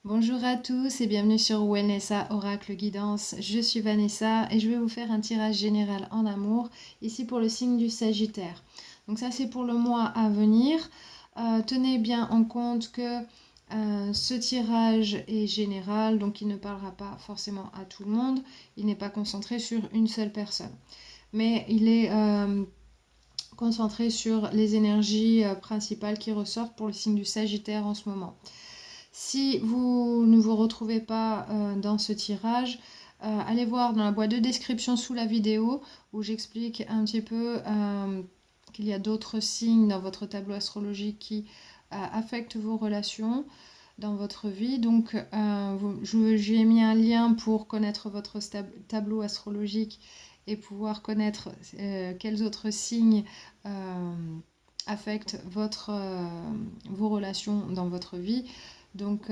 Bonjour à tous et bienvenue sur Wellnessa Oracle Guidance. Je suis Vanessa et je vais vous faire un tirage général en amour, ici pour le signe du Sagittaire. Donc ça c'est pour le mois à venir. Tenez bien en compte que ce tirage est général, donc il ne parlera pas forcément à tout le monde. Il n'est pas concentré sur une seule personne. Mais il est concentré sur les énergies principales qui ressortent pour le signe du Sagittaire en ce moment. Si vous ne vous retrouvez pas dans ce tirage, allez voir dans la boîte de description sous la vidéo où j'explique un petit peu qu'il y a d'autres signes dans votre tableau astrologique qui affectent vos relations dans votre vie. Donc, j'ai mis un lien pour connaître votre tableau astrologique et pouvoir connaître quels autres signes affectent vos relations dans votre vie. Donc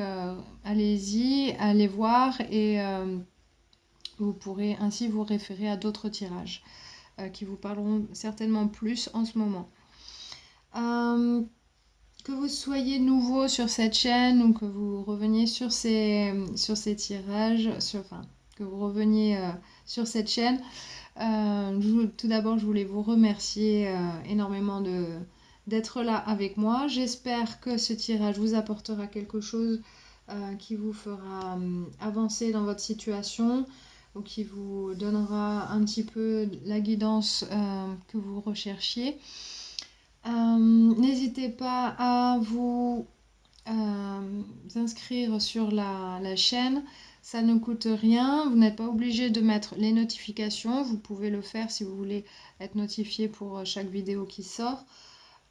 allez-y, allez voir et vous pourrez ainsi vous référer à d'autres tirages qui vous parleront certainement plus en ce moment. Que vous soyez nouveau sur cette chaîne ou que vous reveniez sur ces tirages, que vous reveniez sur cette chaîne, tout d'abord je voulais vous remercier énormément d'être là avec moi. J'espère que ce tirage vous apportera quelque chose qui vous fera avancer dans votre situation ou qui vous donnera un petit peu la guidance que vous recherchiez. N'hésitez pas à vous inscrire sur la chaîne. Ça ne coûte rien, vous n'êtes pas obligé de mettre les notifications, vous pouvez le faire si vous voulez être notifié pour chaque vidéo qui sort.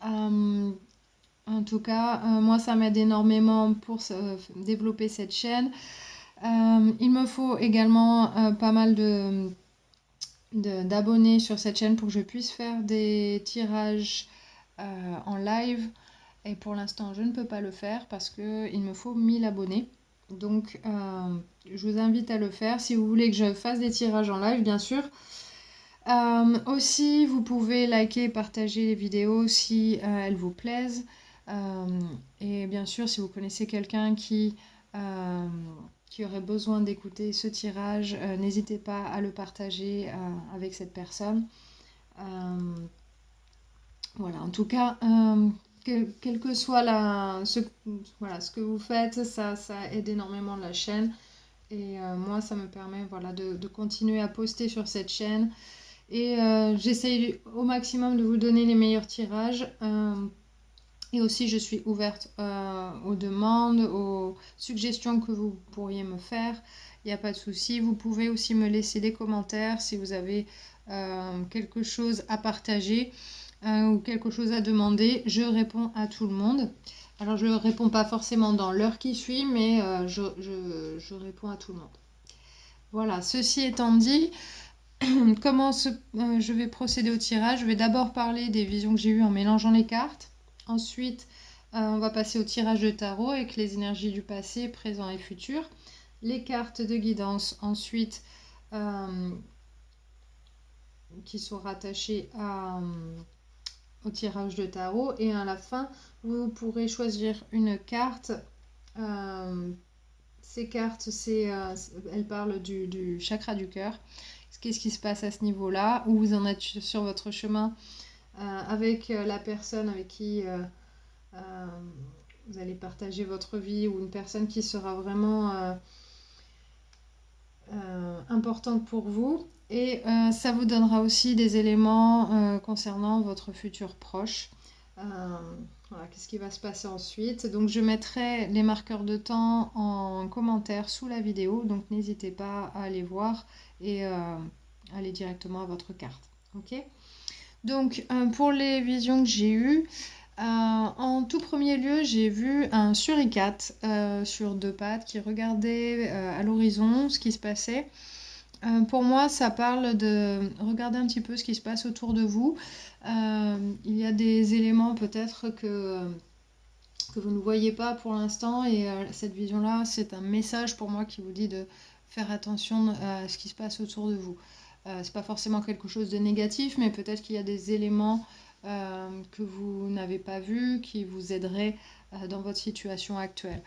En tout cas, moi ça m'aide énormément pour développer cette chaîne. Il me faut également pas mal d'abonnés sur cette chaîne pour que je puisse faire des tirages en live. Et pour l'instant, je ne peux pas le faire parce qu'il me faut 1000 abonnés. Donc, je vous invite à le faire si vous voulez que je fasse des tirages en live, bien sûr. Aussi, vous pouvez liker et partager les vidéos si elles vous plaisent. Et bien sûr, si vous connaissez quelqu'un qui aurait besoin d'écouter ce tirage, n'hésitez pas à le partager avec cette personne. Voilà, en tout cas, quel que soit ce que vous faites, ça aide énormément la chaîne. Et moi, ça me permet de continuer à poster sur cette chaîne. Et j'essaye au maximum de vous donner les meilleurs tirages. Et aussi, je suis ouverte aux demandes, aux suggestions que vous pourriez me faire. Il n'y a pas de souci. Vous pouvez aussi me laisser des commentaires si vous avez quelque chose à partager ou quelque chose à demander. Je réponds à tout le monde. Alors, je ne réponds pas forcément dans l'heure qui suit, mais je réponds à tout le monde. Voilà, ceci étant dit, comment je vais procéder au tirage. Je vais d'abord parler des visions que j'ai eues en mélangeant les cartes. Ensuite, on va passer au tirage de tarot avec les énergies du passé, présent et futur. Les cartes de guidance ensuite qui sont rattachées au tirage de tarot. Et à la fin, vous pourrez choisir une carte. Ces cartes, elles parlent du chakra du cœur. Qu'est-ce qui se passe à ce niveau-là, où vous en êtes sur votre chemin avec la personne avec qui vous allez partager votre vie, ou une personne qui sera vraiment importante pour vous. Et ça vous donnera aussi des éléments concernant votre futur proche. Voilà, qu'est-ce qui va se passer ensuite. Donc je mettrai les marqueurs de temps en commentaire sous la vidéo, donc n'hésitez pas à aller voir et aller directement à votre carte. Ok. Donc pour les visions que j'ai eues, en tout premier lieu, j'ai vu un suricate sur deux pattes qui regardait à l'horizon ce qui se passait. Pour moi, ça parle de regarder un petit peu ce qui se passe autour de vous. Il y a des éléments peut-être que vous ne voyez pas pour l'instant, et cette vision-là, c'est un message pour moi qui vous dit de faire attention à ce qui se passe autour de vous. C'est pas forcément quelque chose de négatif, mais peut-être qu'il y a des éléments que vous n'avez pas vus qui vous aideraient dans votre situation actuelle.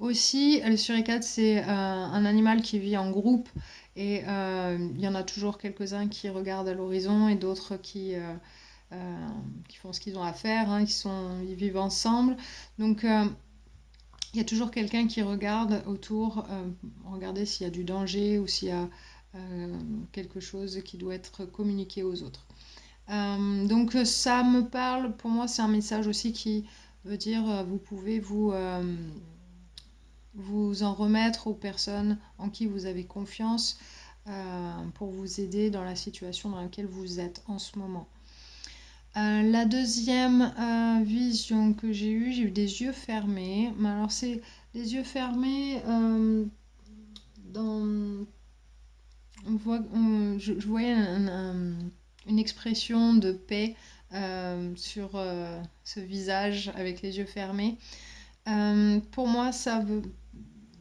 Aussi, les suricates, c'est un animal qui vit en groupe et il y en a toujours quelques-uns qui regardent à l'horizon et d'autres qui font ce qu'ils ont à faire, hein, ils vivent ensemble. Donc, il y a toujours quelqu'un qui regarde autour, regarder s'il y a du danger ou s'il y a quelque chose qui doit être communiqué aux autres. Donc ça me parle, pour moi c'est un message aussi qui veut dire vous pouvez vous en remettre aux personnes en qui vous avez confiance pour vous aider dans la situation dans laquelle vous êtes en ce moment. La deuxième vision que j'ai eu des yeux fermés. Mais alors c'est les yeux fermés dans... je voyais une expression de paix sur ce visage avec les yeux fermés. Pour moi, ça veut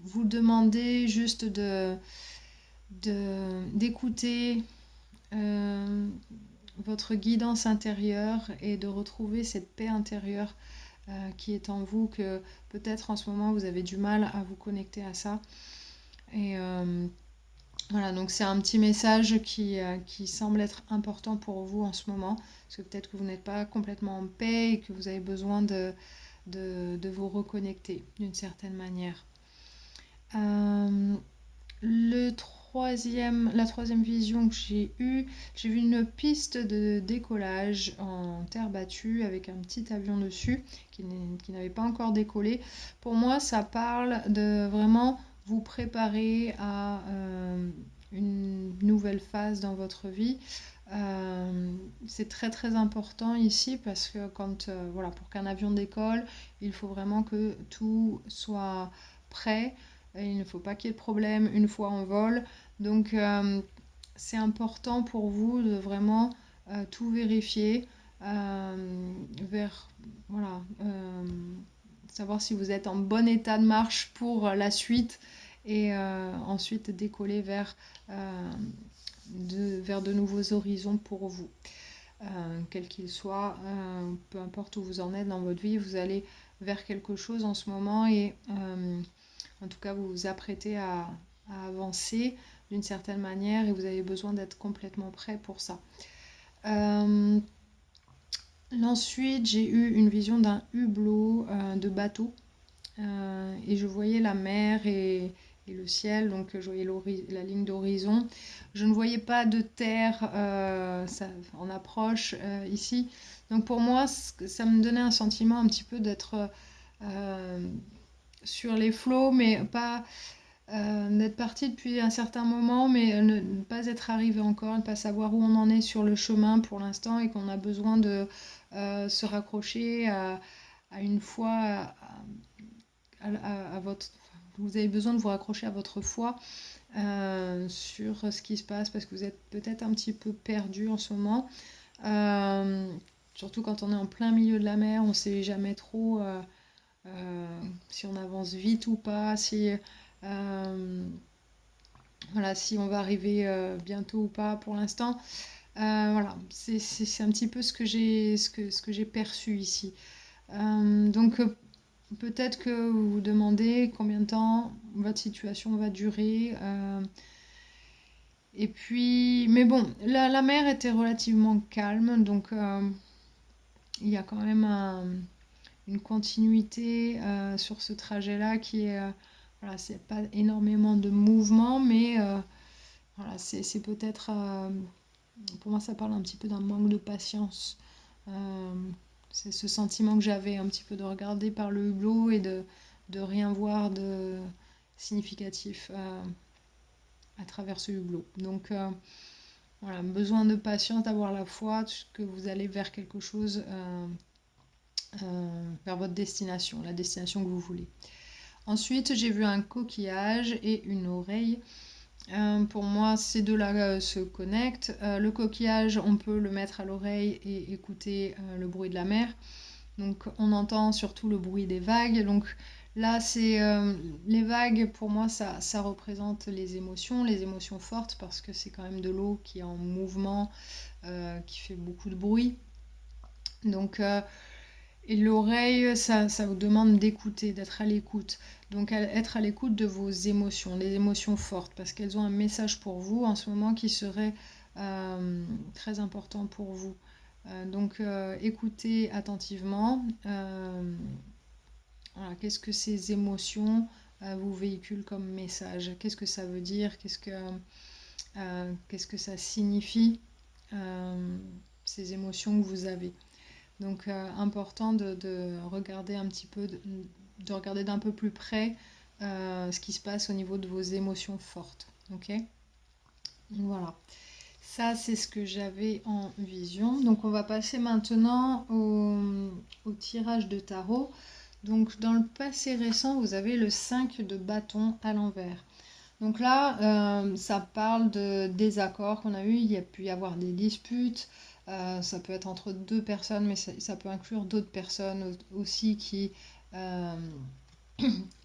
vous demander juste d'écouter votre guidance intérieure et de retrouver cette paix intérieure qui est en vous, que peut-être en ce moment vous avez du mal à vous connecter à ça. Et voilà, donc c'est un petit message qui semble être important pour vous en ce moment, parce que peut-être que vous n'êtes pas complètement en paix et que vous avez besoin de vous reconnecter d'une certaine manière. La troisième vision que j'ai vu une piste de décollage en terre battue avec un petit avion dessus qui n'avait pas encore décollé. Pour moi, ça parle de vraiment vous préparer à une nouvelle phase dans votre vie. C'est très très important ici parce que pour qu'un avion décolle, il faut vraiment que tout soit prêt. Et il ne faut pas qu'il y ait de problème une fois en vol. Donc c'est important pour vous de vraiment tout vérifier, savoir si vous êtes en bon état de marche pour la suite et ensuite décoller vers de nouveaux horizons pour vous. Quel qu'il soit, peu importe où vous en êtes dans votre vie, vous allez vers quelque chose en ce moment et en tout cas vous vous apprêtez à avancer d'une certaine manière et vous avez besoin d'être complètement prêt pour ça. Ensuite, j'ai eu une vision d'un hublot de bateau et je voyais la mer et le ciel, donc je voyais la ligne d'horizon. Je ne voyais pas de terre en approche ici. Donc pour moi, ça me donnait un sentiment un petit peu d'être sur les flots, mais pas d'être parti depuis un certain moment, mais ne pas être arrivé encore, ne pas savoir où on en est sur le chemin pour l'instant et qu'on a besoin de se raccrocher à une foi, à votre... Vous avez besoin de vous raccrocher à votre foi sur ce qui se passe parce que vous êtes peut-être un petit peu perdu en ce moment. Surtout quand on est en plein milieu de la mer, on ne sait jamais trop si on avance vite ou pas, si on va arriver bientôt ou pas pour l'instant. Voilà, c'est un petit peu ce que j'ai perçu ici. Donc peut-être que vous vous demandez combien de temps votre situation va durer. Et puis, mais bon, la mer était relativement calme, donc il y a quand même une continuité sur ce trajet-là qui est... voilà, c'est pas énormément de mouvement, mais voilà, c'est peut-être... pour moi, ça parle un petit peu d'un manque de patience. C'est ce sentiment que j'avais un petit peu de regarder par le hublot et de rien voir de significatif à travers ce hublot. Donc voilà, besoin de patience, d'avoir la foi que vous allez vers quelque chose, vers votre destination, la destination que vous voulez. Ensuite, j'ai vu un coquillage et une oreille. Pour moi, ces deux-là se connectent. Le coquillage, on peut le mettre à l'oreille et écouter le bruit de la mer. Donc, on entend surtout le bruit des vagues. Donc, là, c'est les vagues, pour moi, ça représente les émotions fortes, parce que c'est quand même de l'eau qui est en mouvement, qui fait beaucoup de bruit. Donc, Et l'oreille, ça vous demande d'écouter, d'être à l'écoute. Donc être à l'écoute de vos émotions, les émotions fortes, parce qu'elles ont un message pour vous en ce moment qui serait très important pour vous. Donc écoutez attentivement. Voilà, qu'est-ce que ces émotions vous véhiculent comme message? Qu'est-ce que ça veut dire? Qu'est-ce que ça signifie, euh, ces émotions que vous avez? Donc important de regarder un petit peu, de regarder d'un peu plus près ce qui se passe au niveau de vos émotions fortes. Ok? Voilà. Ça, c'est ce que j'avais en vision. Donc on va passer maintenant au tirage de tarot. Donc dans le passé récent, vous avez le 5 de bâton à l'envers. Donc là, ça parle de désaccords qu'on a eu. Il y a pu y avoir des disputes. Ça peut être entre deux personnes, mais ça peut inclure d'autres personnes aussi euh,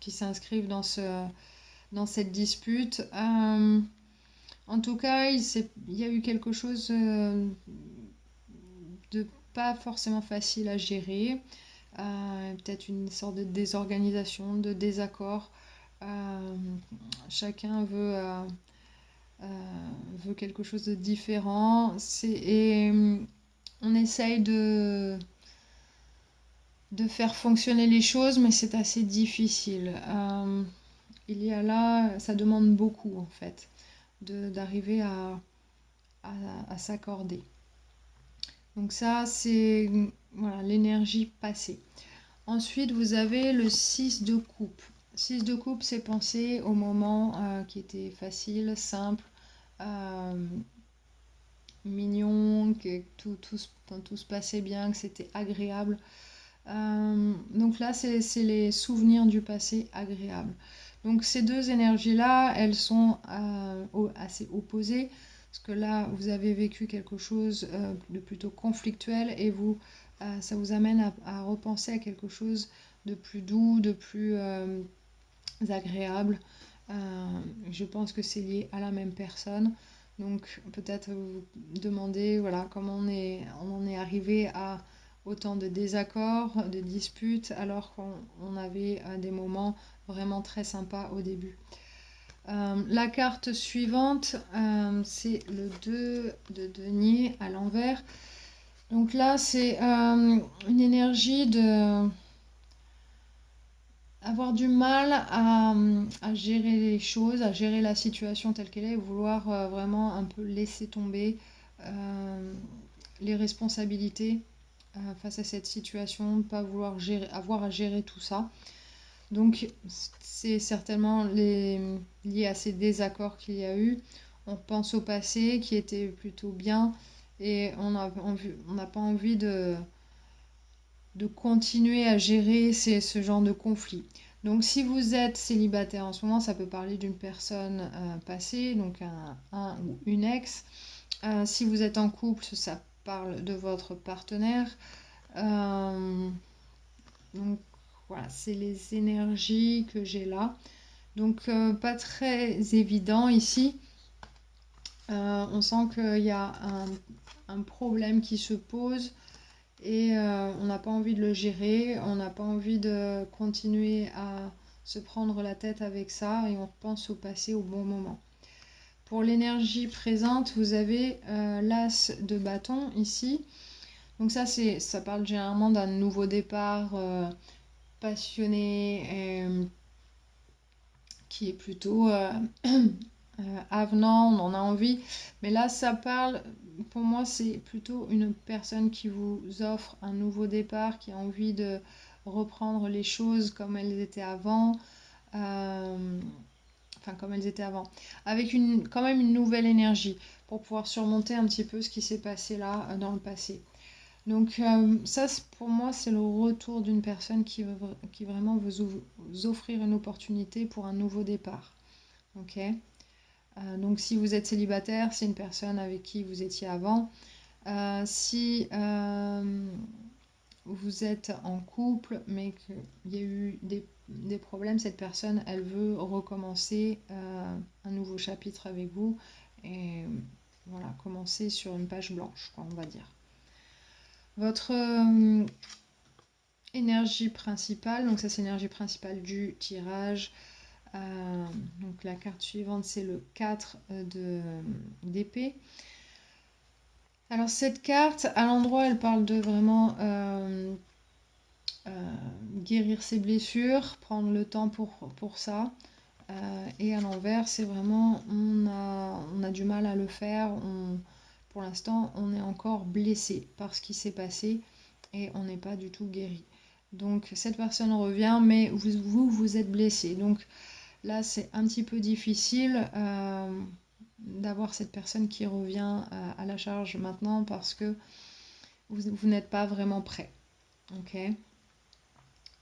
qui s'inscrivent dans cette dispute. En tout cas, il y a eu quelque chose de pas forcément facile à gérer. Peut-être une sorte de désorganisation, de désaccord. Euh, Chacun veut quelque chose de différent. Et on essaye de faire fonctionner les choses, mais c'est assez difficile. Il y a là, ça demande beaucoup en fait, d'arriver à s'accorder. Donc ça, c'est voilà, l'énergie passée. Ensuite, vous avez le 6 de coupe. 6 de coupe, c'est penser au moment qui était facile, simple, euh, mignon, que tout se passait bien, que c'était agréable. Donc là, c'est les souvenirs du passé agréables. Donc ces deux énergies-là, elles sont assez opposées, parce que là, vous avez vécu quelque chose de plutôt conflictuel et ça vous amène à repenser à quelque chose de plus doux, de plus agréable. Je pense que c'est lié à la même personne. Donc peut-être vous demander voilà, comment on en est arrivé à autant de désaccords, de disputes, alors qu'on avait des moments vraiment très sympas au début. La carte suivante, c'est le 2 de denier à l'envers. Donc là, c'est une énergie de avoir du mal à gérer les choses, à gérer la situation telle qu'elle est, vouloir vraiment un peu laisser tomber euh, les responsabilités face à cette situation, pas vouloir avoir à gérer tout ça. Donc c'est certainement lié à ces désaccords qu'il y a eu. On pense au passé qui était plutôt bien et on n'a pas envie de continuer à gérer ce genre de conflit. Donc si vous êtes célibataire en ce moment, ça peut parler d'une personne passée, donc un ou une ex. Si vous êtes en couple, ça parle de votre partenaire. Euh, donc voilà, c'est les énergies que j'ai là. Donc pas très évident ici. On sent qu'il y a un problème qui se pose et on n'a pas envie de le gérer, on n'a pas envie de continuer à se prendre la tête avec ça et on pense au passé au bon moment. Pour l'énergie présente, vous avez l'as de bâton ici. Donc ça parle généralement d'un nouveau départ passionné et, qui est plutôt avenant, on en a envie. Mais là, ça parle, pour moi, c'est plutôt une personne qui vous offre un nouveau départ, qui a envie de reprendre les choses comme elles étaient avant. Enfin, comme elles étaient avant. Avec quand même une nouvelle énergie pour pouvoir surmonter un petit peu ce qui s'est passé là dans le passé. Donc ça, pour moi, c'est le retour d'une personne qui vraiment veut vous offrir une opportunité pour un nouveau départ. Ok. Donc si vous êtes célibataire, c'est une personne avec qui vous étiez avant. Si vous êtes en couple, mais qu'il y a eu des problèmes, cette personne, elle veut recommencer un nouveau chapitre avec vous et voilà, commencer sur une page blanche, quoi, on va dire. Votre énergie principale. Donc ça, c'est l'énergie principale du tirage. Donc la carte suivante, c'est le 4 d'épée. Alors cette carte, à l'endroit, elle parle de vraiment guérir ses blessures, prendre le temps pour ça. Et à l'envers, c'est vraiment, on a du mal à le faire. Pour l'instant, on est encore blessé par ce qui s'est passé et on n'est pas du tout guéri. Donc cette personne revient, mais vous êtes blessé. Donc là, c'est un petit peu difficile d'avoir cette personne qui revient à la charge maintenant parce que vous n'êtes pas vraiment prêt. Ok.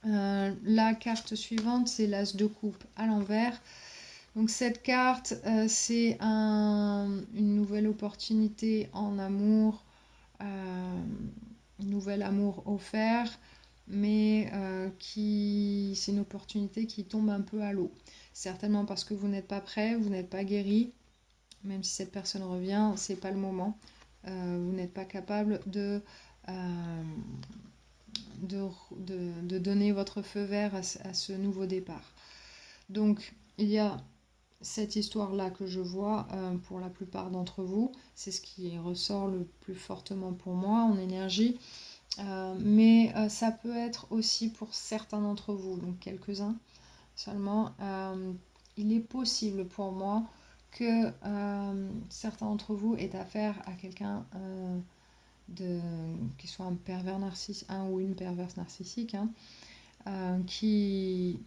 La carte suivante, c'est l'As de coupe à l'envers. Donc cette carte, c'est une nouvelle opportunité en amour, un nouvel amour offert, mais c'est une opportunité qui tombe un peu à l'eau. Certainement parce que vous n'êtes pas prêt, vous n'êtes pas guéri, même si cette personne revient, c'est pas le moment. Vous n'êtes pas capable de donner votre feu vert à ce nouveau départ. Donc il y a cette histoire-là que je vois pour la plupart d'entre vous, c'est ce qui ressort le plus fortement pour moi en énergie, mais ça peut être aussi pour certains d'entre vous, donc quelques-uns seulement. Il est possible pour moi que certains d'entre vous aient affaire à quelqu'un qui soit un pervers narcissique, un ou une perverse narcissique, qui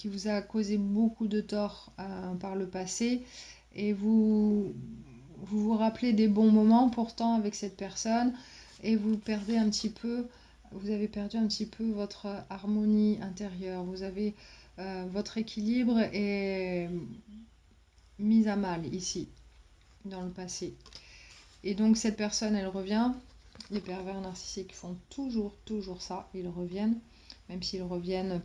vous a causé beaucoup de tort par le passé, et vous rappelez des bons moments pourtant avec cette personne, et vous avez perdu un petit peu votre harmonie intérieure, votre équilibre est mis à mal ici, dans le passé. Et donc cette personne, elle revient. Les pervers narcissiques font toujours ça, ils reviennent, même s'ils reviennent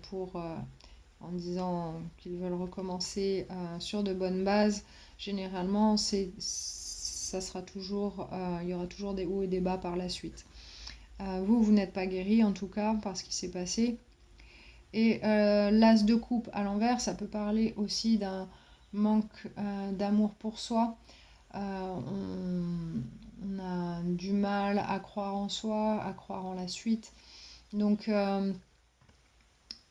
en disant qu'ils veulent recommencer sur de bonnes bases. Généralement, ça sera toujours, il y aura toujours des hauts et des bas par la suite. Vous n'êtes pas guéri en tout cas par ce qui s'est passé. Et l'as de coupe à l'envers, ça peut parler aussi d'un manque d'amour pour soi. On a du mal à croire en soi, à croire en la suite. Donc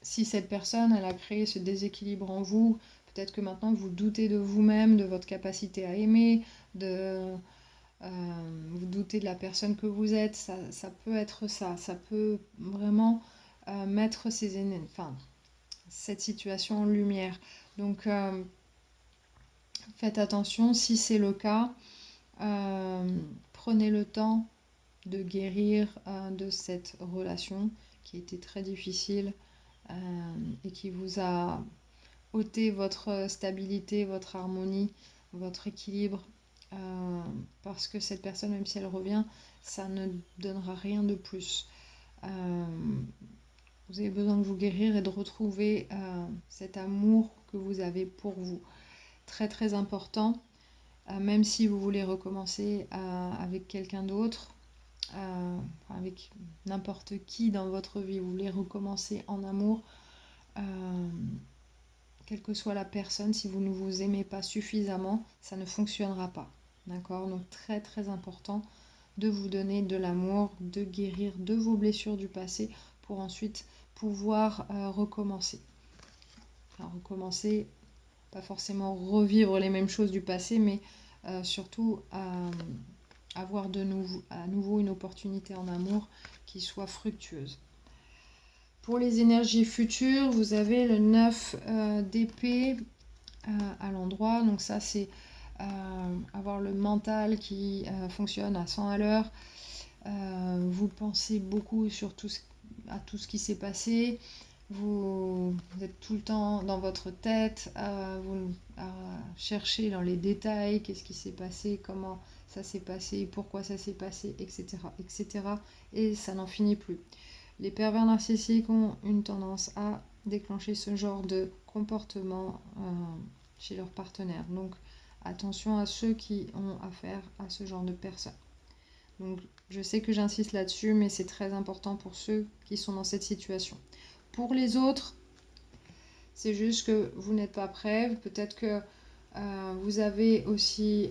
si cette personne, elle a créé ce déséquilibre en vous, peut-être que maintenant vous doutez de vous-même, de votre capacité à aimer, vous doutez de la personne que vous êtes, ça peut être ça. Ça peut vraiment mettre cette situation en lumière. Donc faites attention, si c'est le cas, prenez le temps de guérir de cette relation qui était très difficile et qui vous a ôté votre stabilité, votre harmonie, votre équilibre, parce que cette personne, même si elle revient, ça ne donnera rien de plus. Vous avez besoin de vous guérir et de retrouver cet amour que vous avez pour vous. Très très important, même si vous voulez recommencer avec quelqu'un d'autre, avec n'importe qui dans votre vie, vous voulez recommencer en amour, quelle que soit la personne, si vous ne vous aimez pas suffisamment, ça ne fonctionnera pas. D'accord? Donc très très important de vous donner de l'amour, de guérir de vos blessures du passé pour ensuite pouvoir recommencer. Enfin, recommencer, pas forcément revivre les mêmes choses du passé, mais surtout avoir à nouveau une opportunité en amour qui soit fructueuse. Pour les énergies futures, vous avez le 9 d'épée à l'endroit. Donc ça, c'est avoir le mental qui fonctionne à 100 à l'heure. Vous pensez beaucoup à tout ce qui s'est passé. Vous êtes tout le temps dans votre tête à chercher dans les détails qu'est-ce qui s'est passé, comment ça s'est passé, pourquoi ça s'est passé, etc., etc. Et ça n'en finit plus. Les pervers narcissiques ont une tendance à déclencher ce genre de comportement chez leurs partenaires. Donc attention à ceux qui ont affaire à ce genre de personnes. Donc je sais que j'insiste là-dessus, mais c'est très important pour ceux qui sont dans cette situation. Pour les autres, c'est juste que vous n'êtes pas prêts. Peut-être que vous avez aussi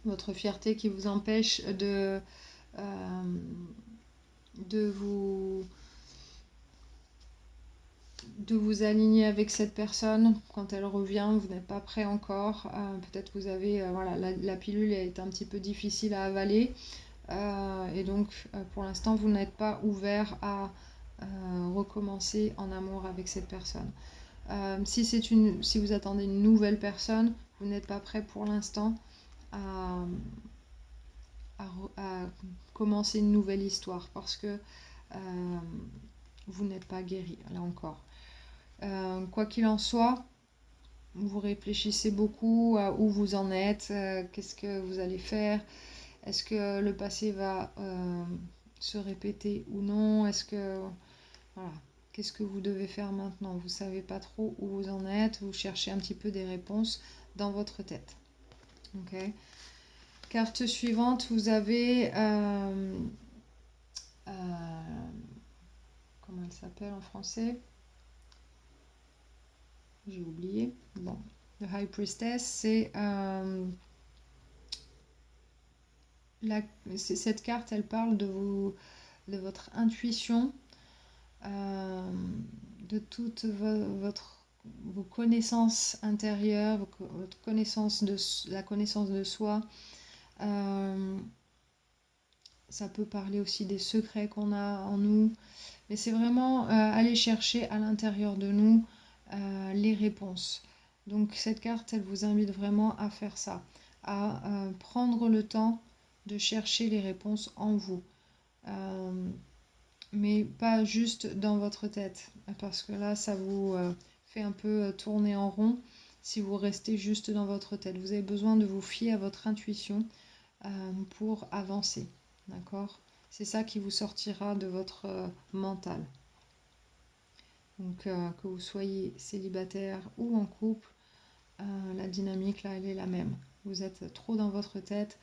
votre fierté qui vous empêche euh, de vous aligner avec cette personne quand elle revient, vous n'êtes pas prêt encore. Peut-être que vous avez, voilà, la pilule est un petit peu difficile à avaler. Et donc, pour l'instant, vous n'êtes pas ouvert à recommencer en amour avec cette personne. Si vous attendez une nouvelle personne, vous n'êtes pas prêt pour l'instant à, à commencer une nouvelle histoire parce que vous n'êtes pas guéri, là encore. Quoi qu'il en soit, vous réfléchissez beaucoup à où vous en êtes, qu'est-ce que vous allez faire, est-ce que le passé va se répéter ou non, voilà, qu'est-ce que vous devez faire maintenant? Vous ne savez pas trop où vous en êtes, vous cherchez un petit peu des réponses dans votre tête. Ok. Carte suivante, vous avez comment elle s'appelle en français? J'ai oublié. Bon, le High Priestess, cette carte, elle parle de votre intuition, de toutes vos connaissances intérieures, votre la connaissance de soi. Ça peut parler aussi des secrets qu'on a en nous, mais c'est vraiment aller chercher à l'intérieur de nous les réponses. Donc cette carte, elle vous invite vraiment à faire ça, à prendre le temps de chercher les réponses en vous. Mais pas juste dans votre tête, parce que là, ça vous fait un peu tourner en rond si vous restez juste dans votre tête. Vous avez besoin de vous fier à votre intuition pour avancer, d'accord? C'est ça qui vous sortira de votre mental. Donc que vous soyez célibataire ou en couple, la dynamique là, elle est la même. Vous êtes trop dans votre tête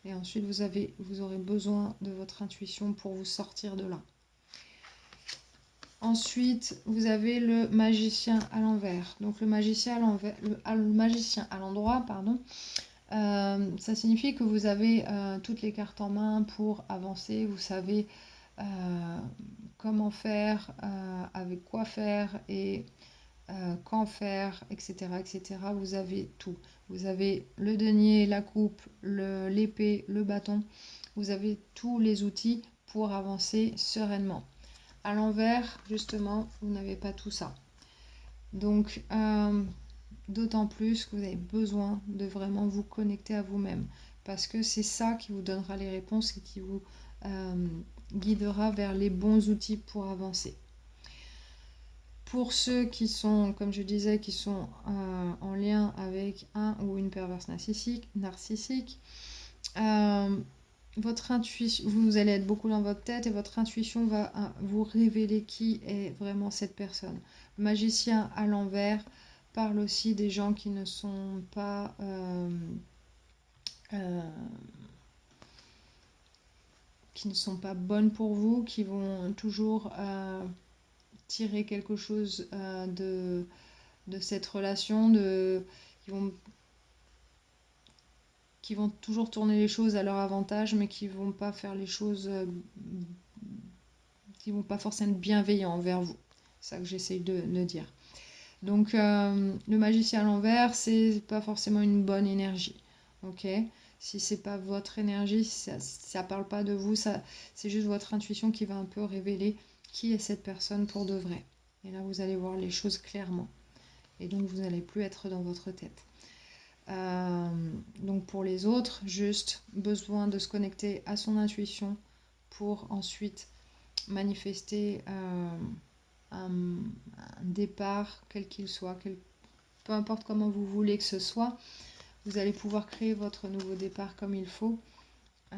et ensuite vous aurez besoin de votre intuition pour vous sortir de là. Ensuite, vous avez le magicien à l'envers. Donc le magicien à l'endroit, pardon. Ça signifie que vous avez toutes les cartes en main pour avancer. Vous savez comment faire, avec quoi faire et quand faire, etc., etc. Vous avez tout. Vous avez le denier, la coupe, l'épée, le bâton. Vous avez tous les outils pour avancer sereinement. À l'envers, justement, vous n'avez pas tout ça. Donc, d'autant plus que vous avez besoin de vraiment vous connecter à vous-même. Parce que c'est ça qui vous donnera les réponses et qui vous guidera vers les bons outils pour avancer. Pour ceux qui sont, comme je disais, qui sont en lien avec un ou une perverse narcissique, votre intuition, vous allez être beaucoup dans votre tête et votre intuition va vous révéler qui est vraiment cette personne. Le magicien à l'envers parle aussi des gens qui ne sont pas bonnes pour vous, qui vont toujours tirer quelque chose de cette relation, qui vont toujours tourner les choses à leur avantage, mais qui vont pas faire les choses, qui vont pas forcément être bienveillants envers vous. C'est ça que j'essaye de dire. Donc le magicien à l'envers, c'est pas forcément une bonne énergie. Ok, si c'est pas votre énergie, ça parle pas de vous, c'est juste votre intuition qui va un peu révéler qui est cette personne pour de vrai. Et là, vous allez voir les choses clairement. Et donc, vous n'allez plus être dans votre tête. Donc pour les autres, juste besoin de se connecter à son intuition pour ensuite manifester un départ, quel qu'il soit, peu importe comment vous voulez que ce soit, vous allez pouvoir créer votre nouveau départ comme il faut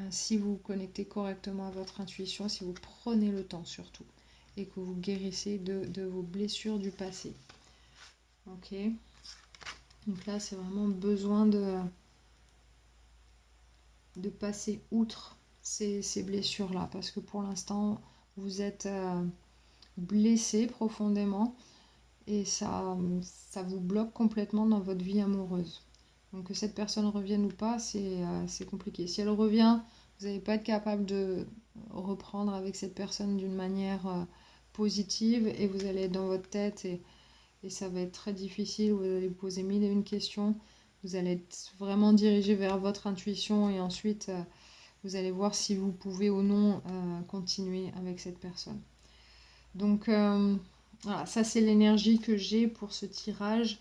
si vous vous connectez correctement à votre intuition, si vous prenez le temps surtout et que vous guérissez de vos blessures du passé. Ok. Donc là, c'est vraiment besoin de passer outre ces blessures-là, parce que pour l'instant, vous êtes blessé profondément et ça vous bloque complètement dans votre vie amoureuse. Donc que cette personne revienne ou pas, c'est compliqué. Si elle revient, vous n'allez pas être capable de reprendre avec cette personne d'une manière positive et vous allez être dans votre tête et ça va être très difficile. Vous allez vous poser mille et une questions. Vous allez être vraiment dirigé vers votre intuition et ensuite vous allez voir si vous pouvez ou non continuer avec cette personne. Donc voilà, ça c'est l'énergie que j'ai pour ce tirage.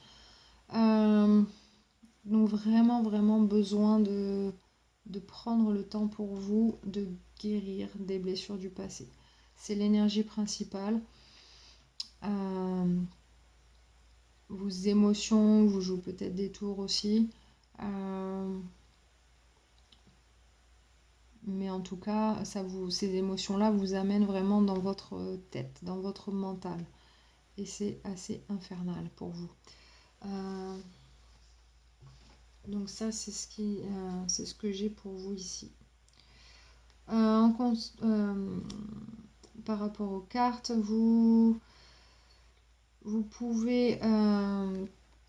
Donc vraiment, vraiment besoin de prendre le temps pour vous de guérir des blessures du passé. C'est l'énergie principale. Vos émotions vous jouent peut-être des tours aussi. Mais en tout cas, ces émotions-là vous amènent vraiment dans votre tête, dans votre mental. Et c'est assez infernal pour vous. Donc ça, c'est ce que j'ai pour vous ici. Par rapport aux cartes, vous pouvez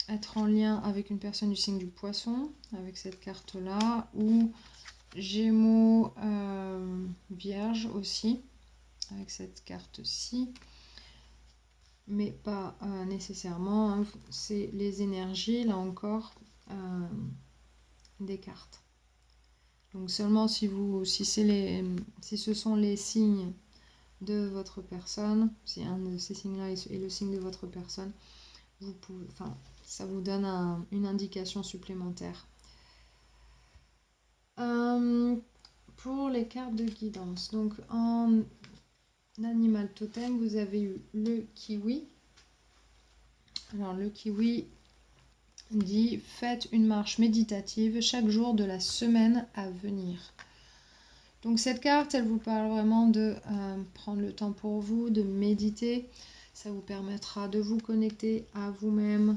être en lien avec une personne du signe du Poisson, avec cette carte-là, ou Gémeaux, Vierge aussi, avec cette carte-ci. Mais pas nécessairement, hein. C'est les énergies, là encore, des cartes. Donc seulement si ce sont les signes de votre personne, si un de ces signes-là est le signe de votre personne, ça vous donne une indication supplémentaire. Pour les cartes de guidance, donc en animal totem, vous avez eu le kiwi. Alors le kiwi dit « Faites une marche méditative chaque jour de la semaine à venir ». Donc cette carte, elle vous parle vraiment de prendre le temps pour vous, de méditer. Ça vous permettra de vous connecter à vous-même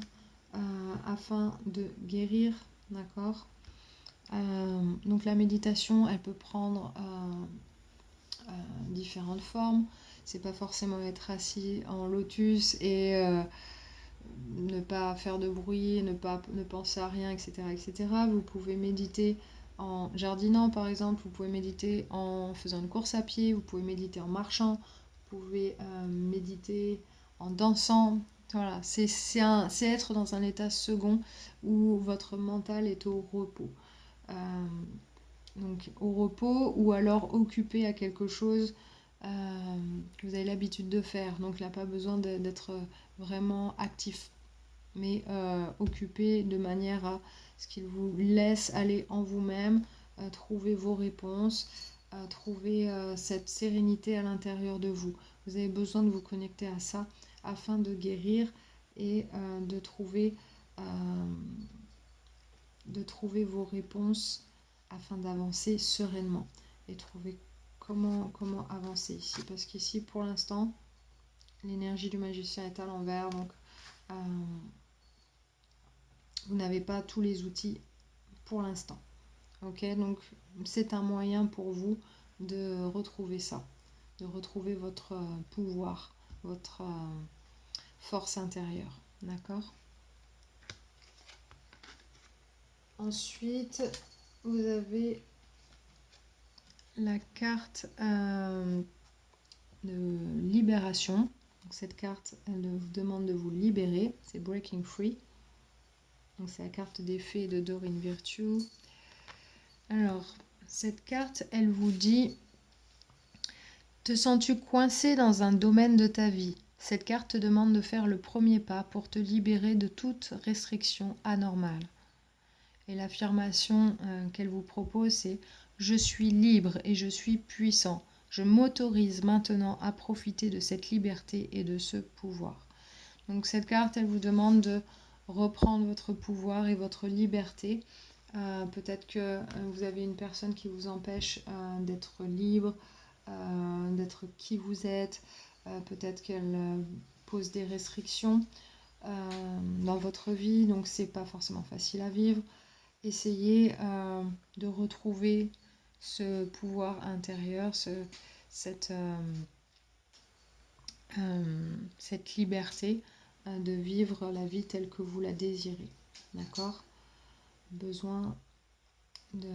afin de guérir, d'accord ? Donc la méditation, elle peut prendre différentes formes. C'est pas forcément être assis en lotus et ne pas faire de bruit, ne penser à rien, etc., etc. Vous pouvez méditer en jardinant par exemple, vous pouvez méditer en faisant une course à pied, vous pouvez méditer en marchant, vous pouvez méditer en dansant. Voilà, c'est être dans un état second où votre mental est au repos. Donc au repos ou alors occupé à quelque chose que vous avez l'habitude de faire. Donc il n'y a pas besoin d'être vraiment actif, mais occupé de manière à ce qu'il vous laisse aller en vous-même, trouver vos réponses, trouver cette sérénité à l'intérieur de vous. Vous avez besoin de vous connecter à ça afin de guérir et de trouver vos réponses afin d'avancer sereinement et trouver comment avancer ici. Parce qu'ici, pour l'instant, l'énergie du magicien est à l'envers, donc vous n'avez pas tous les outils pour l'instant. Ok, donc c'est un moyen pour vous de retrouver ça, de retrouver votre pouvoir, votre force intérieure. D'accord ? Ensuite, vous avez la carte de libération. Donc cette carte, elle vous demande de vous libérer. C'est Breaking Free. Donc c'est la carte des fées de Doreen Virtue. Alors, cette carte, elle vous dit « Te sens-tu coincé dans un domaine de ta vie ?» Cette carte te demande de faire le premier pas pour te libérer de toute restriction anormale. Et l'affirmation qu'elle vous propose, c'est « Je suis libre et je suis puissant. Je m'autorise maintenant à profiter de cette liberté et de ce pouvoir. » Donc cette carte, elle vous demande de reprendre votre pouvoir et votre liberté. Peut-être que vous avez une personne qui vous empêche d'être libre, d'être qui vous êtes. Peut-être qu'elle pose des restrictions dans votre vie, donc c'est pas forcément facile à vivre. essayez de retrouver ce pouvoir intérieur, cette, cette liberté de vivre la vie telle que vous la désirez. D'accord? Besoin de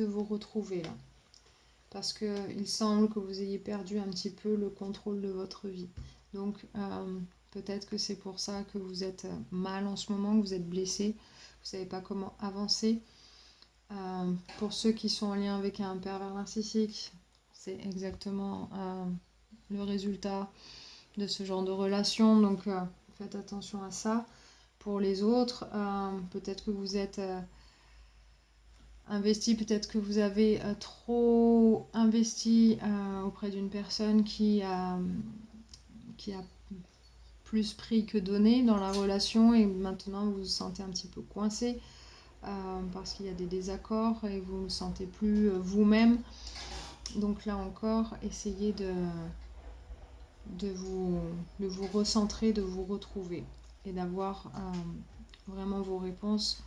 vous retrouver là. Parce qu'il semble que vous ayez perdu un petit peu le contrôle de votre vie. Donc peut-être que c'est pour ça que vous êtes mal en ce moment, que vous êtes blessé, vous ne savez pas comment avancer. Pour ceux qui sont en lien avec un pervers narcissique, c'est exactement le résultat de ce genre de relation. Donc faites attention à ça. Pour les autres, peut-être que vous êtes investi, peut-être que vous avez trop investi auprès d'une personne qui a plus pris que donné dans la relation et maintenant vous vous sentez un petit peu coincé parce qu'il y a des désaccords et vous ne vous sentez plus vous-même. Donc là encore, essayez de vous recentrer, de vous retrouver et d'avoir vraiment vos réponses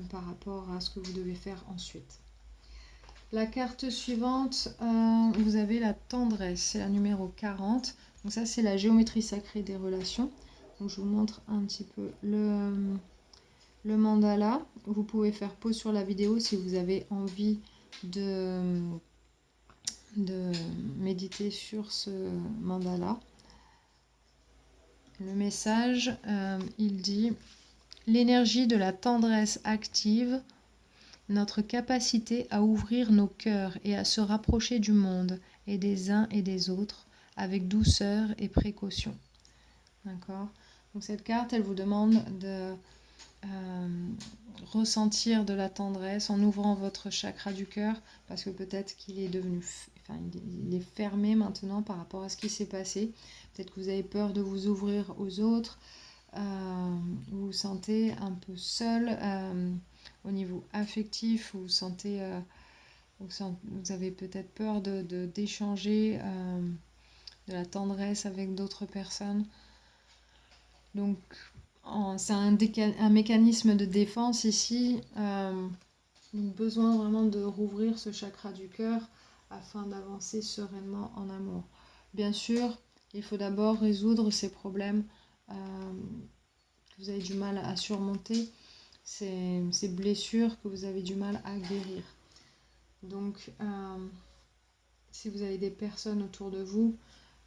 par rapport à ce que vous devez faire ensuite. La carte suivante, vous avez la tendresse, c'est la numéro 40. Donc ça, c'est la géométrie sacrée des relations. Donc je vous montre un petit peu le mandala. Vous pouvez faire pause sur la vidéo si vous avez envie de méditer sur ce mandala. Le message, il dit « L'énergie de la tendresse active notre capacité à ouvrir nos cœurs et à se rapprocher du monde et des uns et des autres avec douceur et précaution. » D'accord ? Donc cette carte, elle vous demande de ressentir de la tendresse en ouvrant votre chakra du cœur, parce que peut-être qu'il est devenu, il est fermé maintenant par rapport à ce qui s'est passé. Peut-être que vous avez peur de vous ouvrir aux autres, vous vous sentez un peu seul au niveau affectif, vous sentez, vous avez peut-être peur d'échanger de la tendresse avec d'autres personnes. Donc c'est un mécanisme de défense ici. Besoin vraiment de rouvrir ce chakra du cœur afin d'avancer sereinement en amour. Bien sûr, il faut d'abord résoudre ces problèmes que vous avez du mal à surmonter, ces blessures que vous avez du mal à guérir. Donc, si vous avez des personnes autour de vous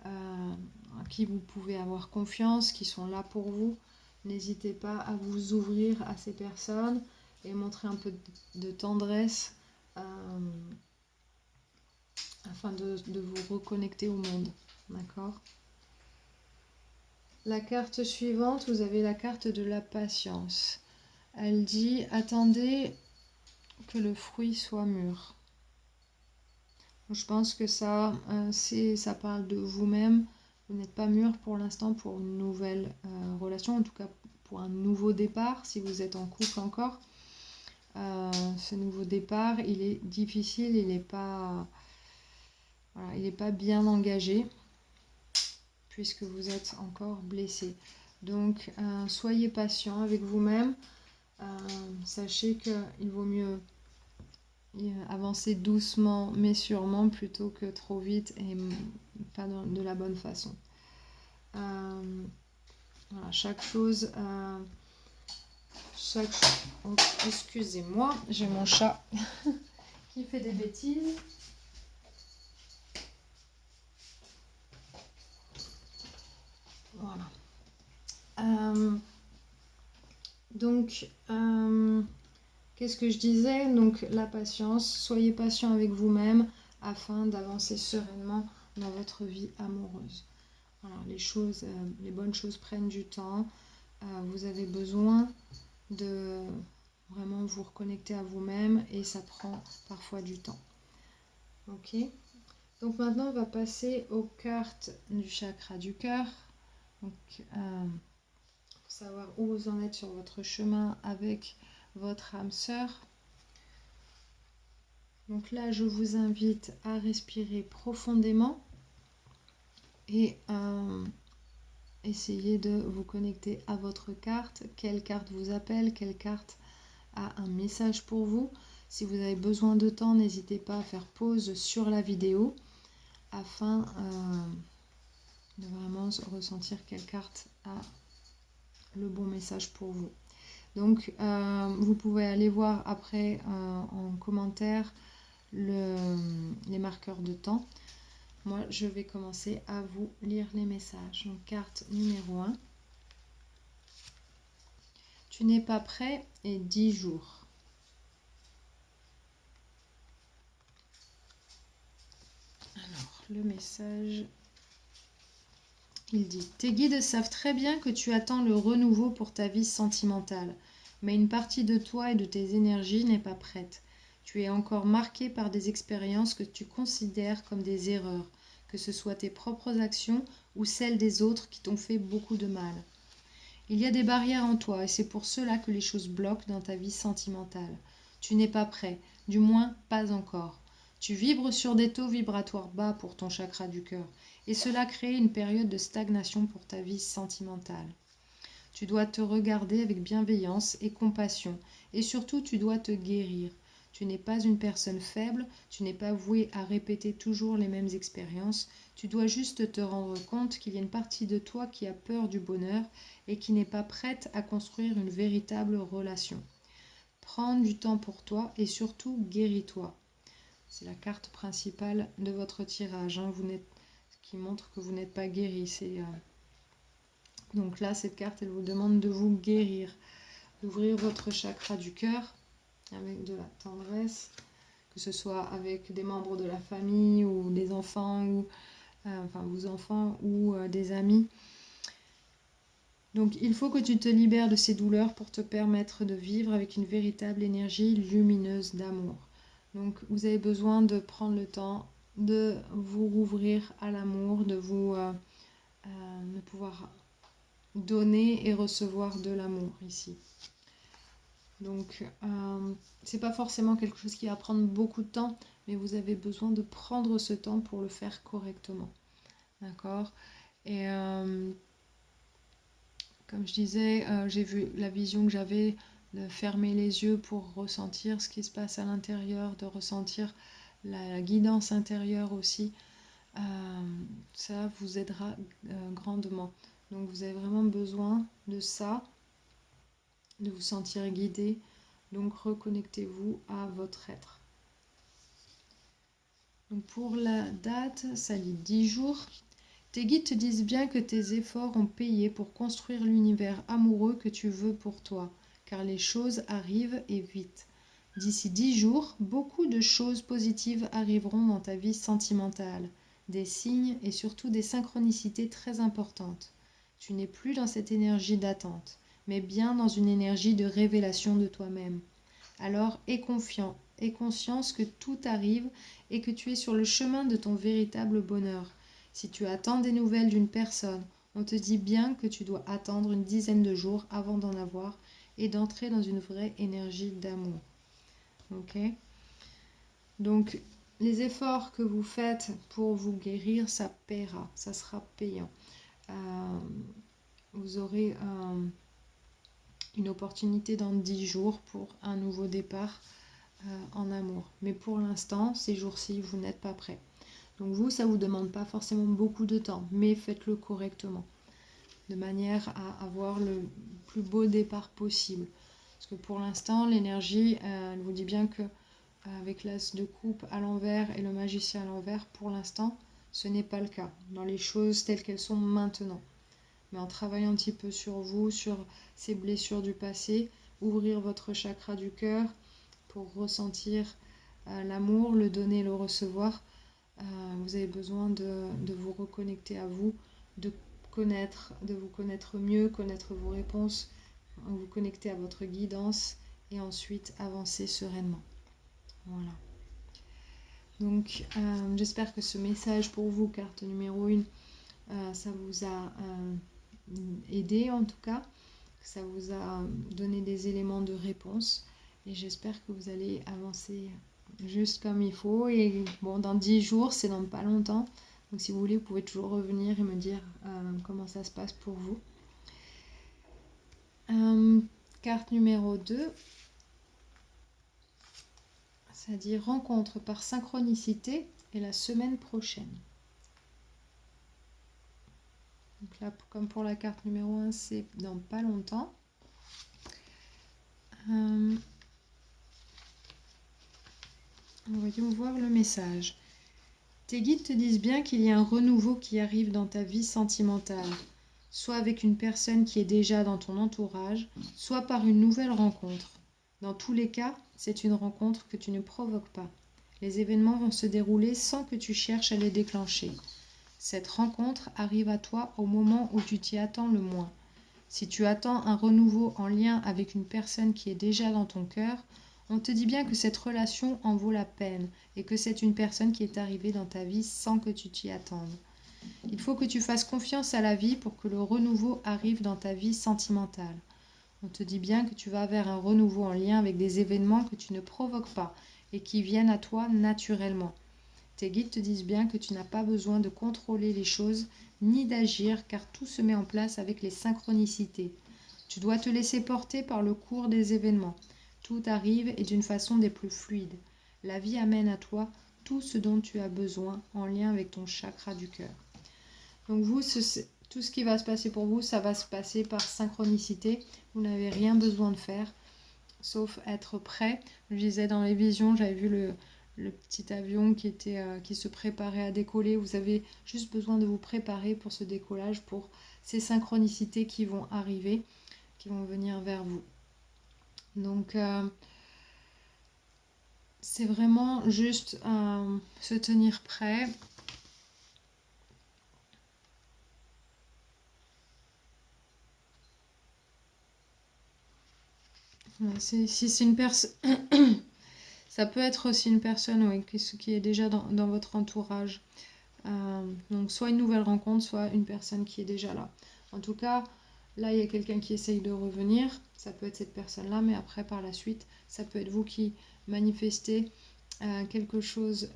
à qui vous pouvez avoir confiance, qui sont là pour vous, n'hésitez pas à vous ouvrir à ces personnes et montrer un peu de tendresse afin de vous reconnecter au monde. D'accord ? La carte suivante, vous avez la carte de la patience. Elle dit « Attendez que le fruit soit mûr ». Je pense que ça parle de vous-même. Vous n'êtes pas mûr pour l'instant pour une nouvelle relation, en tout cas pour un nouveau départ, si vous êtes en couple encore. Ce nouveau départ, il est difficile, il n'est pas bien engagé, puisque vous êtes encore blessé. Donc, soyez patient avec vous-même. Sachez qu'il vaut mieux avancer doucement mais sûrement plutôt que trop vite et pas de la bonne façon. Voilà, chaque chose... Oh, excusez-moi, j'ai mon chat qui fait des bêtises. Voilà. Donc, qu'est-ce que je disais? Donc, la patience. Soyez patient avec vous-même afin d'avancer sereinement dans votre vie amoureuse. Voilà, les bonnes choses prennent du temps. Vous avez besoin de vraiment vous reconnecter à vous-même et ça prend parfois du temps. Ok? Donc maintenant, on va passer aux cartes du chakra du cœur. Donc, pour savoir où vous en êtes sur votre chemin avec votre âme sœur. Donc là, je vous invite à respirer profondément et essayer de vous connecter à votre carte. Quelle carte vous appelle? Quelle carte a un message pour vous. Si vous avez besoin de temps, n'hésitez pas à faire pause sur la vidéo afin de vraiment ressentir quelle carte a le bon message pour vous. Donc, vous pouvez aller voir après en commentaire les marqueurs de temps. Moi, je vais commencer à vous lire les messages. Donc, carte numéro 1. Tu n'es pas prêt et 10 jours. Alors, le message, il dit: tes guides savent très bien que tu attends le renouveau pour ta vie sentimentale, mais une partie de toi et de tes énergies n'est pas prête. Tu es encore marqué par des expériences que tu considères comme des erreurs, que ce soit tes propres actions ou celles des autres qui t'ont fait beaucoup de mal. Il y a des barrières en toi et c'est pour cela que les choses bloquent dans ta vie sentimentale. Tu n'es pas prêt, du moins pas encore. Tu vibres sur des taux vibratoires bas pour ton chakra du cœur et cela crée une période de stagnation pour ta vie sentimentale. Tu dois te regarder avec bienveillance et compassion et surtout tu dois te guérir. Tu n'es pas une personne faible, tu n'es pas voué à répéter toujours les mêmes expériences, tu dois juste te rendre compte qu'il y a une partie de toi qui a peur du bonheur et qui n'est pas prête à construire une véritable relation. Prends du temps pour toi et surtout guéris-toi. C'est la carte principale de votre tirage, qui montre que vous n'êtes pas guéri. Donc là, cette carte, elle vous demande de vous guérir, d'ouvrir votre chakra du cœur avec de la tendresse, que ce soit avec des membres de la famille ou des enfants, ou vos enfants ou des amis. Donc il faut que tu te libères de ces douleurs pour te permettre de vivre avec une véritable énergie lumineuse d'amour. Donc vous avez besoin de prendre le temps de vous rouvrir à l'amour, de pouvoir donner et recevoir de l'amour ici. Donc c'est pas forcément quelque chose qui va prendre beaucoup de temps, mais vous avez besoin de prendre ce temps pour le faire correctement. D'accord? Et comme je disais, j'ai vu la vision que j'avais de fermer les yeux pour ressentir ce qui se passe à l'intérieur, de ressentir la guidance intérieure aussi. Ça vous aidera grandement. Donc vous avez vraiment besoin de ça, de vous sentir guidé. Donc reconnectez-vous à votre être. Donc pour la date, ça dit 10 jours. Tes guides te disent bien que tes efforts ont payé pour construire l'univers amoureux que tu veux pour toi, car les choses arrivent et vite. D'ici 10 jours, beaucoup de choses positives arriveront dans ta vie sentimentale, des signes et surtout des synchronicités très importantes. Tu n'es plus dans cette énergie d'attente, mais bien dans une énergie de révélation de toi-même. Alors aie confiant, aie conscience que tout arrive et que tu es sur le chemin de ton véritable bonheur. Si tu attends des nouvelles d'une personne, on te dit bien que tu dois attendre une dizaine de jours avant d'en avoir et d'entrer dans une vraie énergie d'amour. Ok? Donc, les efforts que vous faites pour vous guérir, ça paiera, ça sera payant. Vous aurez une opportunité dans 10 jours pour un nouveau départ en amour. Mais pour l'instant, ces jours-ci, vous n'êtes pas prêts. Donc vous, ça ne vous demande pas forcément beaucoup de temps, mais faites-le correctement, de manière à avoir le plus beau départ possible. Parce que pour l'instant, l'énergie, elle vous dit bien que avec l'as de coupe à l'envers et le magicien à l'envers, pour l'instant, ce n'est pas le cas, dans les choses telles qu'elles sont maintenant. Mais en travaillant un petit peu sur vous, sur ces blessures du passé, ouvrir votre chakra du cœur pour ressentir l'amour, le donner, le recevoir, vous avez besoin de vous reconnecter à vous, de vous connaître mieux, connaître vos réponses, vous connecter à votre guidance et ensuite avancer sereinement. Voilà. Donc j'espère que ce message pour vous, carte numéro 1, ça vous a aidé en tout cas, que ça vous a donné des éléments de réponse et j'espère que vous allez avancer juste comme il faut. Et bon, dans 10 jours, c'est dans pas longtemps. Donc si vous voulez, vous pouvez toujours revenir et me dire comment ça se passe pour vous. Carte numéro 2. c'est-à-dire rencontre par synchronicité et la semaine prochaine. Donc là, comme pour la carte numéro 1, c'est dans pas longtemps. Voyons voir le message. Tes guides te disent bien qu'il y a un renouveau qui arrive dans ta vie sentimentale, soit avec une personne qui est déjà dans ton entourage, soit par une nouvelle rencontre. Dans tous les cas, c'est une rencontre que tu ne provoques pas. Les événements vont se dérouler sans que tu cherches à les déclencher. Cette rencontre arrive à toi au moment où tu t'y attends le moins. Si tu attends un renouveau en lien avec une personne qui est déjà dans ton cœur, on te dit bien que cette relation en vaut la peine et que c'est une personne qui est arrivée dans ta vie sans que tu t'y attendes. Il faut que tu fasses confiance à la vie pour que le renouveau arrive dans ta vie sentimentale. On te dit bien que tu vas vers un renouveau en lien avec des événements que tu ne provoques pas et qui viennent à toi naturellement. Tes guides te disent bien que tu n'as pas besoin de contrôler les choses ni d'agir car tout se met en place avec les synchronicités. Tu dois te laisser porter par le cours des événements. Tout arrive et d'une façon des plus fluides. La vie amène à toi tout ce dont tu as besoin en lien avec ton chakra du cœur. Donc vous, tout ce qui va se passer pour vous, ça va se passer par synchronicité. Vous n'avez rien besoin de faire, sauf être prêt. Je disais dans les visions, j'avais vu le petit avion qui se préparait à décoller. Vous avez juste besoin de vous préparer pour ce décollage, pour ces synchronicités qui vont arriver, qui vont venir vers vous. Donc, c'est vraiment juste se tenir prêt. Si c'est une personne... Ça peut être aussi une personne oui, qui est déjà dans votre entourage. Donc soit une nouvelle rencontre, soit une personne qui est déjà là. En tout cas, là, il y a quelqu'un qui essaye de revenir. Ça peut être cette personne-là, mais après, par la suite, ça peut être vous qui manifestez quelque chose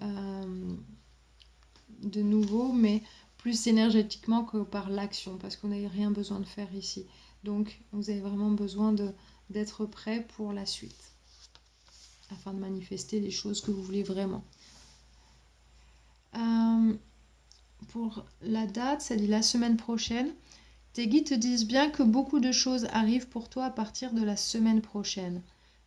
de nouveau, mais plus énergétiquement que par l'action, parce qu'on n'a rien besoin de faire ici. Donc, vous avez vraiment besoin d'être prêt pour la suite, afin de manifester les choses que vous voulez vraiment. Pour la date, ça dit la semaine prochaine. Tes guides te disent bien que beaucoup de choses arrivent pour toi à partir de la semaine prochaine.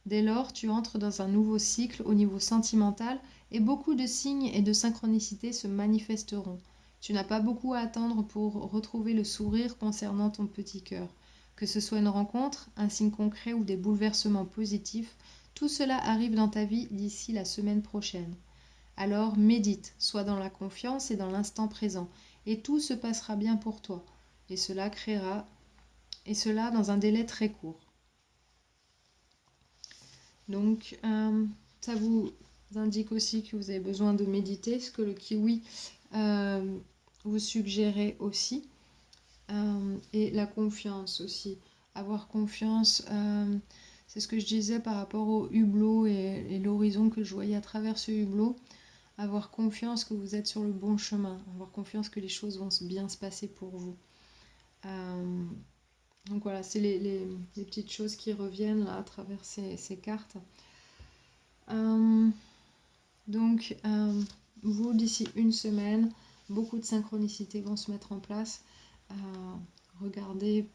Dès lors, tu entres dans un nouveau cycle au niveau sentimental et beaucoup de signes et de synchronicités se manifesteront. Tu n'as pas beaucoup à attendre pour retrouver le sourire concernant ton petit cœur. Que ce soit une rencontre, un signe concret ou des bouleversements positifs, tout cela arrive dans ta vie d'ici la semaine prochaine. Alors médite, sois dans la confiance et dans l'instant présent, et tout se passera bien pour toi. Et cela dans un délai très court. Donc, ça vous indique aussi que vous avez besoin de méditer, ce que le kiwi vous suggérait aussi. Et la confiance aussi. Avoir confiance, c'est ce que je disais par rapport au hublot et l'horizon que je voyais à travers ce hublot. Avoir confiance que vous êtes sur le bon chemin. Avoir confiance que les choses vont bien se passer pour vous. Donc voilà, c'est les petites choses qui reviennent là à travers ces cartes. Donc, vous, d'ici une semaine, beaucoup de synchronicités vont se mettre en place. Regardez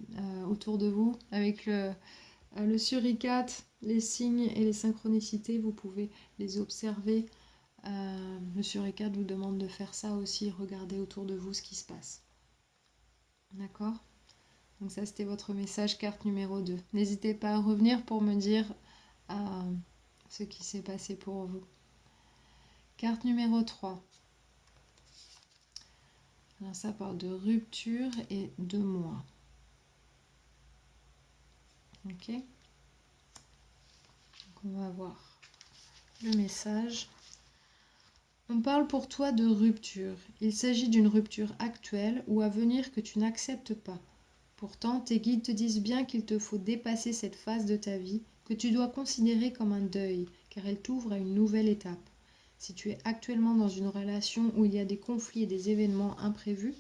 autour de vous avec le suricate, les signes et les synchronicités, vous pouvez les observer. Le suricate vous demande de faire ça aussi, regardez autour de vous ce qui se passe. D'accord ? Donc ça, c'était votre message carte numéro 2. N'hésitez pas à revenir pour me dire ce qui s'est passé pour vous. Carte numéro 3. Alors ça parle de rupture et de moi. Ok ? Donc on va voir le message. On parle pour toi de rupture. Il s'agit d'une rupture actuelle ou à venir que tu n'acceptes pas. Pourtant, tes guides te disent bien qu'il te faut dépasser cette phase de ta vie que tu dois considérer comme un deuil, car elle t'ouvre à une nouvelle étape. Si tu es actuellement dans une relation où il y a des conflits et des événements imprévus,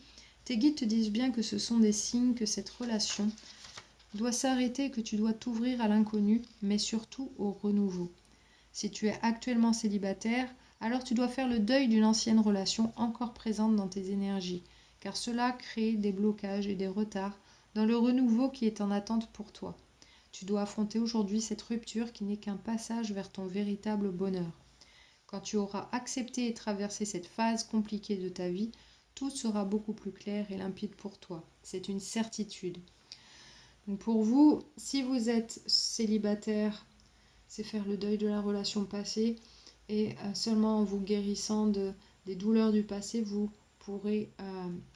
tes guides te disent bien que ce sont des signes que cette relation doit s'arrêter et que tu dois t'ouvrir à l'inconnu, mais surtout au renouveau. Si tu es actuellement célibataire, alors tu dois faire le deuil d'une ancienne relation encore présente dans tes énergies, car cela crée des blocages et des retards dans le renouveau qui est en attente pour toi. Tu dois affronter aujourd'hui cette rupture qui n'est qu'un passage vers ton véritable bonheur. Quand tu auras accepté et traversé cette phase compliquée de ta vie, tout sera beaucoup plus clair et limpide pour toi. C'est une certitude. Donc pour vous, si vous êtes célibataire, c'est faire le deuil de la relation passée et seulement en vous guérissant des douleurs du passé, vous pourrez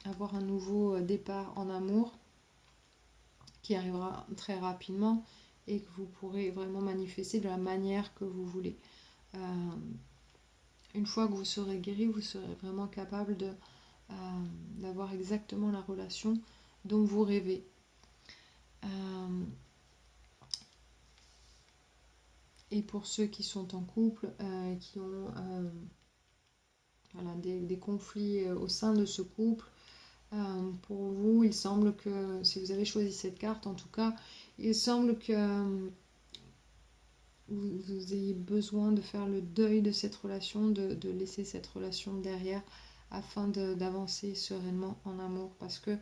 avoir un nouveau départ en amour qui arrivera très rapidement et que vous pourrez vraiment manifester de la manière que vous voulez. Une fois que vous serez guéri, vous serez vraiment capable d'avoir exactement la relation dont vous rêvez. Et pour ceux qui sont en couple, qui ont voilà, des conflits au sein de ce couple, pour vous, il semble que, si vous avez choisi cette carte en tout cas, il semble que vous ayez besoin de faire le deuil de cette relation, de laisser cette relation derrière afin d'avancer sereinement en amour, parce que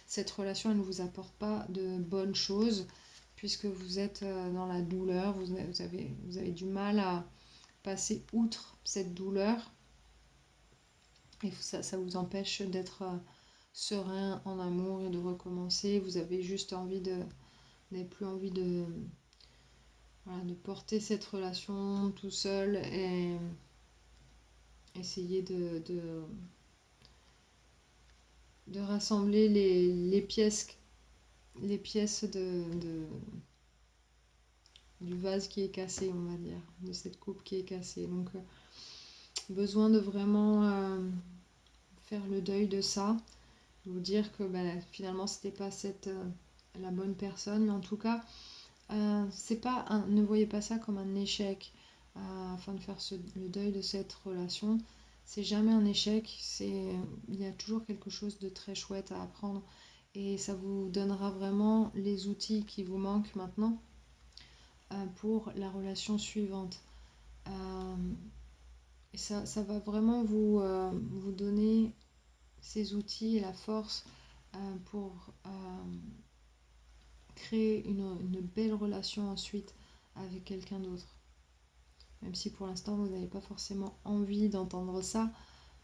cette relation, elle ne vous apporte pas de bonnes choses, puisque vous êtes dans la douleur, vous avez du mal à passer outre cette douleur, et ça vous empêche d'être serein en amour et de recommencer. Vous avez juste envie vous n'avez plus envie voilà, de porter cette relation tout seul et essayer de rassembler les pièces du vase qui est cassé, on va dire, de cette coupe qui est cassée. Donc besoin de vraiment faire le deuil de ça, vous dire que finalement c'était pas la bonne personne, mais en tout cas c'est pas ne voyez pas ça comme un échec afin de faire le deuil de cette relation. C'est jamais un échec, il y a toujours quelque chose de très chouette à apprendre et ça vous donnera vraiment les outils qui vous manquent maintenant pour la relation suivante. Et ça va vraiment vous donner ces outils et la force pour créer une belle relation ensuite avec quelqu'un d'autre. Même si pour l'instant vous n'avez pas forcément envie d'entendre ça,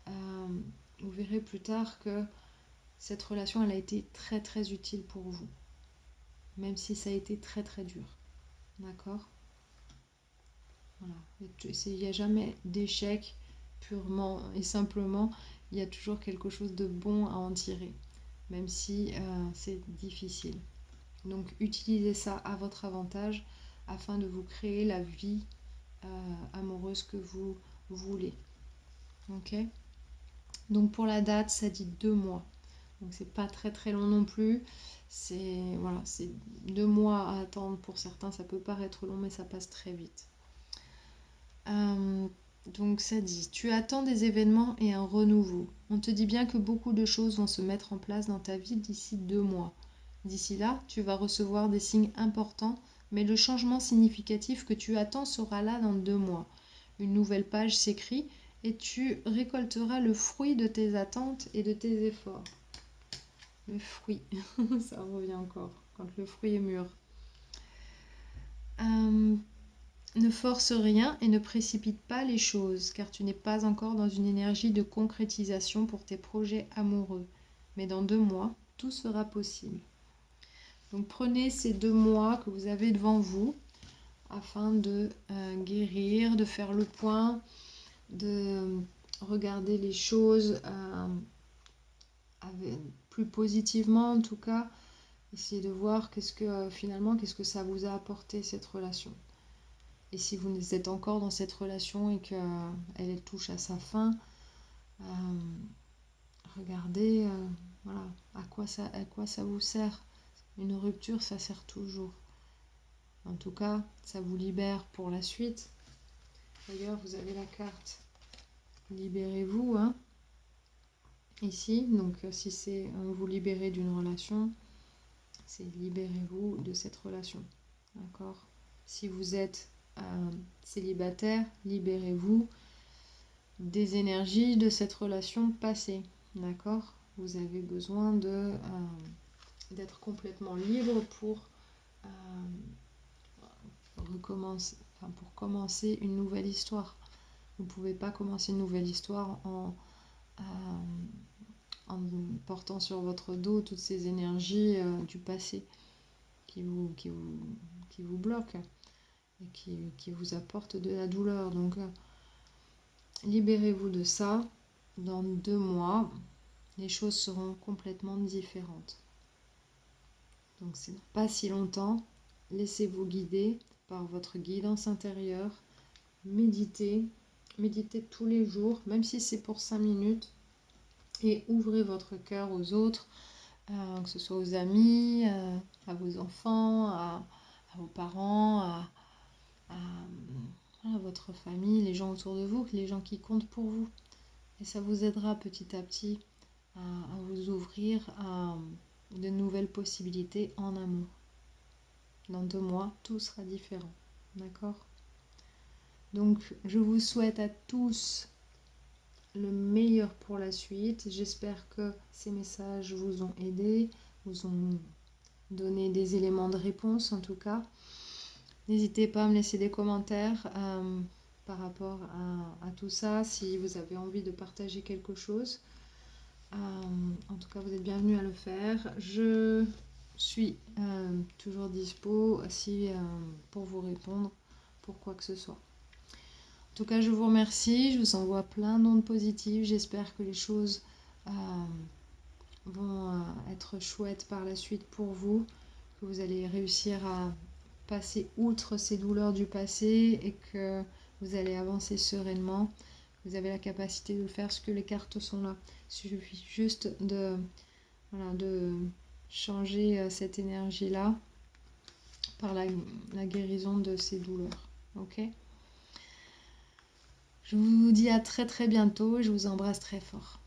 vous verrez plus tard que cette relation elle a été très très utile pour vous. Même si ça a été très très dur. D'accord ? Voilà. Il n'y a jamais d'échec purement et simplement, il y a toujours quelque chose de bon à en tirer, même si c'est difficile. Donc utilisez ça à votre avantage afin de vous créer la vie amoureuse que vous voulez. Ok ? Donc pour la date, ça dit 2 mois. Donc c'est pas très très long non plus. C'est 2 mois à attendre pour certains. Ça peut paraître long, mais ça passe très vite. Donc ça dit, tu attends des événements et un renouveau. On te dit bien que beaucoup de choses vont se mettre en place dans ta vie d'ici 2 mois. D'ici là, tu vas recevoir des signes importants, mais le changement significatif que tu attends sera là dans 2 mois. Une nouvelle page s'écrit et tu récolteras le fruit de tes attentes et de tes efforts. Le fruit, ça revient encore, quand le fruit est mûr. Ne force rien et ne précipite pas les choses, car tu n'es pas encore dans une énergie de concrétisation pour tes projets amoureux. Mais dans 2 mois, tout sera possible. Donc prenez ces 2 mois que vous avez devant vous afin de guérir, de faire le point, de regarder les choses plus positivement en tout cas. Essayez de voir qu'est-ce que ça vous a apporté cette relation. Et si vous êtes encore dans cette relation et qu'elle touche à sa fin, regardez voilà, à quoi ça vous sert. Une rupture, ça sert toujours. En tout cas, ça vous libère pour la suite. D'ailleurs, vous avez la carte Libérez-vous, hein, ici. Donc, si c'est vous libérer d'une relation, c'est libérez-vous de cette relation. D'accord ? Si vous êtes célibataire, libérez-vous des énergies de cette relation passée, d'accord? Vous avez besoin d'être complètement libre pour recommencer, pour commencer une nouvelle histoire. Vous ne pouvez pas commencer une nouvelle histoire en portant sur votre dos toutes ces énergies du passé qui vous bloquent et qui vous apportent de la douleur. Donc, libérez-vous de ça. Dans 2 mois, les choses seront complètement différentes. Donc, c'est pas si longtemps. Laissez-vous guider par votre guidance intérieure. Méditez tous les jours, même si c'est pour 5 minutes. Et ouvrez votre cœur aux autres, que ce soit aux amis, à vos enfants, à vos parents, à votre famille, les gens autour de vous, les gens qui comptent pour vous. Et ça vous aidera petit à petit à vous ouvrir à de nouvelles possibilités en amour. Dans 2 mois, tout sera différent. D'accord ? Donc, je vous souhaite à tous le meilleur pour la suite. J'espère que ces messages vous ont aidé, vous ont donné des éléments de réponse en tout cas. N'hésitez pas à me laisser des commentaires par rapport à tout ça, si vous avez envie de partager quelque chose. En tout cas, vous êtes bienvenus à le faire. Je suis toujours dispo pour vous répondre pour quoi que ce soit. En tout cas, je vous remercie. Je vous envoie plein d'ondes positives. J'espère que les choses vont être chouettes par la suite pour vous, que vous allez réussir à passer outre ces douleurs du passé et que vous allez avancer sereinement. Vous avez la capacité de le faire, parce que les cartes sont là. Il suffit juste de changer cette énergie-là par la guérison de ces douleurs. Ok ? Je vous dis à très très bientôt. Je vous embrasse très fort.